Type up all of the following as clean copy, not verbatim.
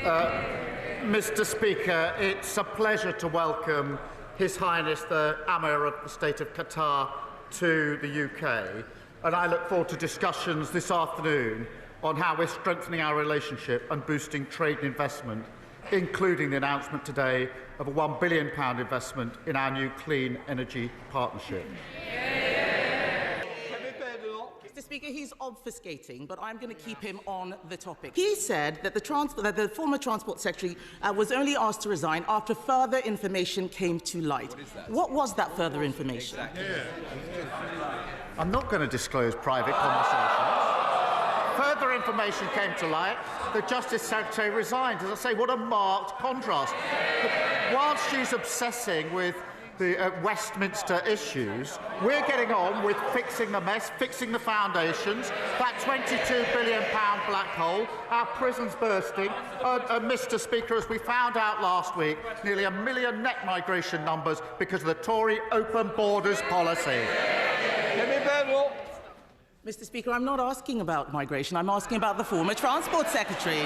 Mr. Speaker, it's a pleasure to welcome His Highness the Emir of the State of Qatar to the UK, and I look forward to discussions this afternoon on how we're strengthening our relationship and boosting trade and investment, including the announcement today of a £1 billion investment in our new clean energy partnership. Mr. Speaker, he's obfuscating, but I'm going to keep him on the topic. He said that the former Transport Secretary was only asked to resign after further information came to light. What was that further information? Exactly. I'm not going to disclose private conversations. Further information came to light. The Justice Secretary resigned. As I say, what a marked contrast. But whilst she's obsessing with the Westminster issues, we're getting on with fixing the mess, fixing the foundations, that £22 billion black hole, our prisons bursting, Mr. Speaker, as we found out last week, nearly 1 million net migration numbers because of the Tory open borders policy. Mr. Speaker, I'm not asking about migration. I'm asking about the former Transport Secretary.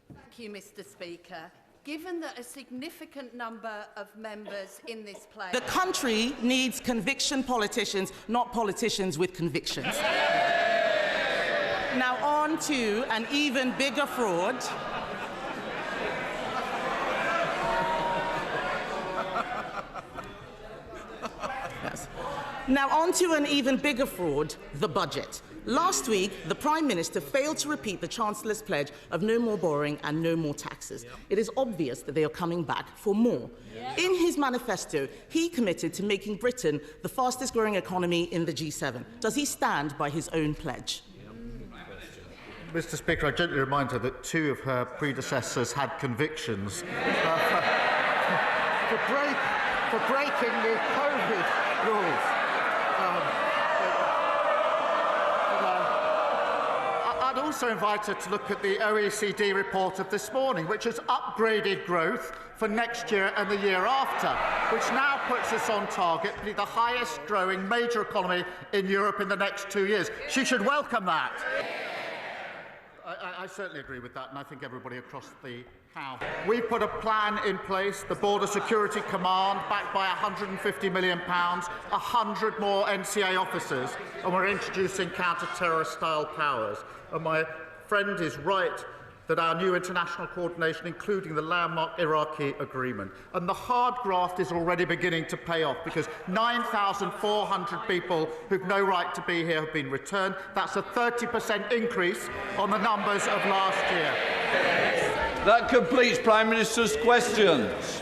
Thank you, Mr. Speaker. Given that a significant number of members in this place... The country needs conviction politicians, not politicians with convictions. Now on to an even bigger fraud. Yes. Now on to an even bigger fraud, the budget. Last week, the Prime Minister failed to repeat the Chancellor's pledge of no more borrowing and no more taxes. It is obvious that they are coming back for more. In his manifesto, he committed to making Britain the fastest-growing economy in the G7. Does he stand by his own pledge? Mr. Speaker, I gently remind her that 2 of her predecessors had convictions for breaking the COVID rules. I'd also invite her to look at the OECD report of this morning, which has upgraded growth for next year and the year after, which now puts us on target to be the highest growing major economy in Europe in the next 2 years. She should welcome that. I certainly agree with that, and I think everybody across the House. We put a plan in place, the Border Security Command, backed by £150 million, 100 more NCA officers, and we're introducing counter-terrorist style powers. And my friend is right that our new international coordination, including the landmark Iraqi agreement, and the hard graft is already beginning to pay off because 9,400 people who've no right to be here have been returned. That's a 30% increase on the numbers of last year. That completes Prime Minister's questions.